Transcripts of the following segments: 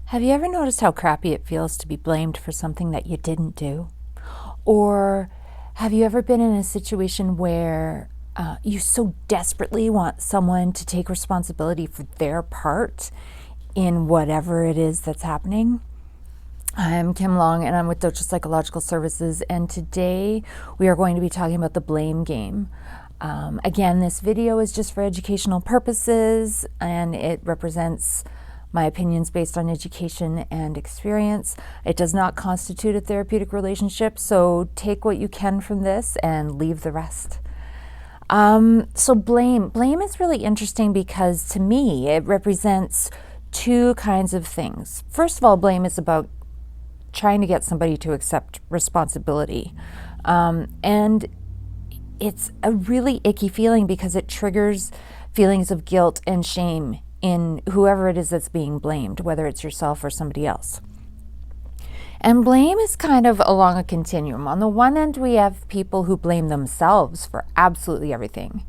Have you ever noticed how crappy it feels to be blamed for something that you didn't do? Or have you ever been in a situation where you so desperately want someone to take responsibility for their part in whatever it is that's happening? I'm Kim Long and I'm with Deutsche Psychological Services, and today we are going to be talking about the blame game. Again, this video is just for educational purposes and it represents my opinions based on education and experience. It does not constitute a therapeutic relationship, so take what you can from this and leave the rest. So blame is really interesting because to me it represents two kinds of things. First of all, blame is about trying to get somebody to accept responsibility. And it's a really icky feeling because it triggers feelings of guilt and shame in whoever it is that's being blamed, whether it's yourself or somebody else. And blame is kind of along a continuum. On the one end, we have people who blame themselves for absolutely everything.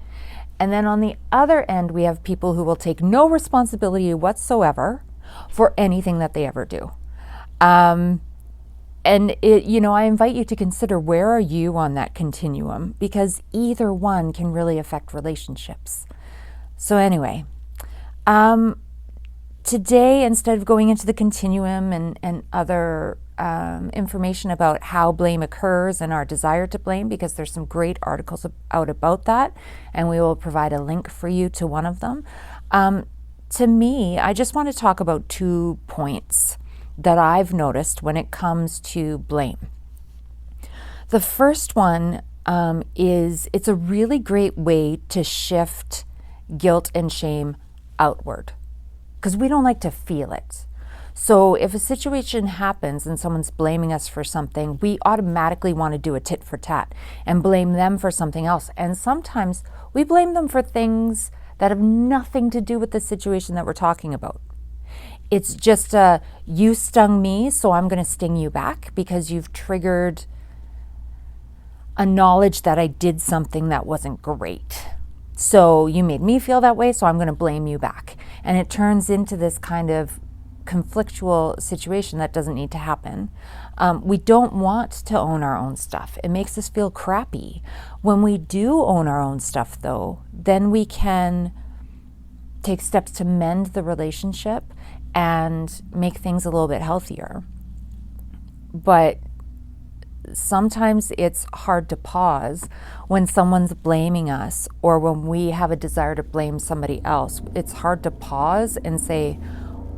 And then on the other end, we have people who will take no responsibility whatsoever for anything that they ever do. I invite you to consider, where are you on that continuum? Because either one can really affect relationships. So anyway, today, instead of going into the continuum and other information about how blame occurs and our desire to blame, because there's some great articles out about that, and we will provide a link for you to one of them. To me, I just want to talk about 2 points that I've noticed when it comes to blame. The first one is it's a really great way to shift guilt and shame outward, because we don't like to feel it. So if a situation happens and someone's blaming us for something, we automatically want to do a tit for tat and blame them for something else. And sometimes we blame them for things that have nothing to do with the situation that we're talking about. It's just you stung me, so I'm going to sting you back because you've triggered a knowledge that I did something that wasn't great. So you made me feel that way, so I'm going to blame you back. And it turns into this kind of conflictual situation that doesn't need to happen. We don't want to own our own stuff. It makes us feel crappy. When we do own our own stuff, though, then we can take steps to mend the relationship and make things a little bit healthier. But sometimes it's hard to pause when someone's blaming us, or when we have a desire to blame somebody else. It's hard to pause and say,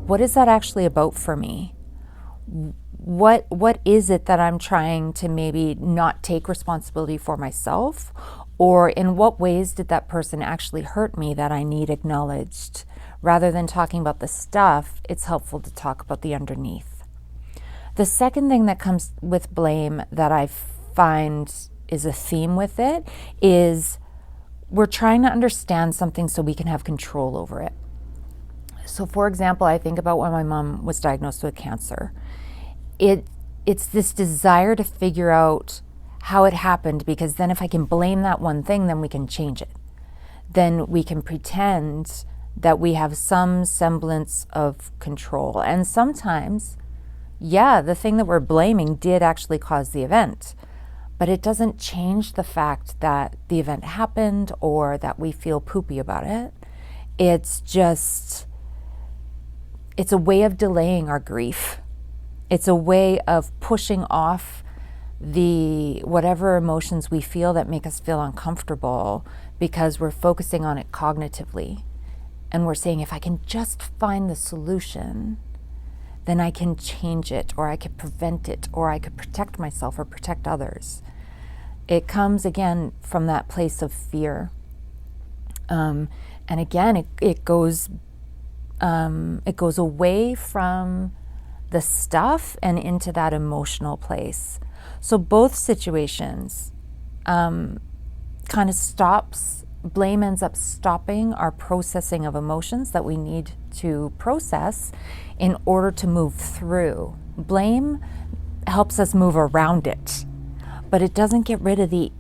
what is that actually about for me? What is it that I'm trying to maybe not take responsibility for myself? Or in what ways did that person actually hurt me that I need acknowledged? Rather than talking about the stuff, it's helpful to talk about the underneath. The second thing that comes with blame that I find is a theme with it is we're trying to understand something so we can have control over it. So for example, I think about when my mom was diagnosed with cancer. It's this desire to figure out how it happened, because then if I can blame that one thing, then we can change it. Then we can pretend that we have some semblance of control. And sometimes, the thing that we're blaming did actually cause the event, but it doesn't change the fact that the event happened or that we feel poopy about it. It's a way of delaying our grief. It's a way of pushing off whatever emotions we feel that make us feel uncomfortable, because we're focusing on it cognitively. And we're saying, if I can just find the solution, then I can change it, or I could prevent it, or I could protect myself or protect others. It comes again from that place of fear. And again, it goes away from the stuff and into that emotional place. So both situations kind of blame ends up stopping our processing of emotions that we need to process in order to move through. Blame helps us move around it, but it doesn't get rid of the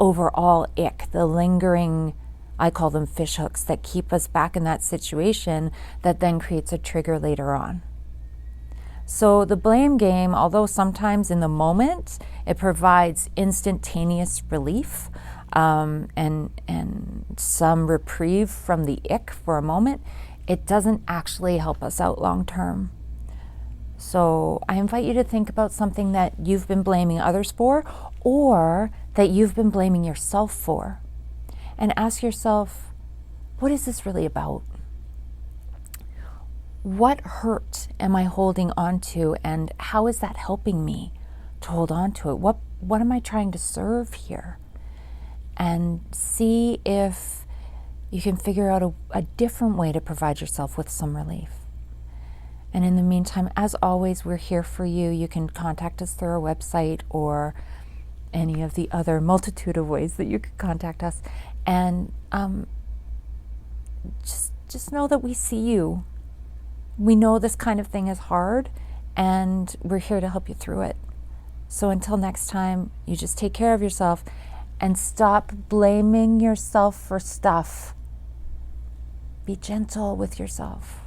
overall ick, the lingering, I call them fish hooks, that keep us back in that situation that then creates a trigger later on. So the blame game, although sometimes in the moment it provides instantaneous relief and some reprieve from the ick for a moment, it doesn't actually help us out long term. So I invite you to think about something that you've been blaming others for, or that you've been blaming yourself for, and ask yourself, what is this really about? What hurt am I holding on to, and how is that helping me to hold on to it? What am I trying to serve here? And see if you can figure out a different way to provide yourself with some relief. And in the meantime, as always, we're here for you. You can contact us through our website or any of the other multitude of ways that you could contact us. And just know that we see you. We know this kind of thing is hard, and we're here to help you through it. So until next time, you just take care of yourself and stop blaming yourself for stuff. Be gentle with yourself.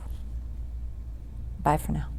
Bye for now.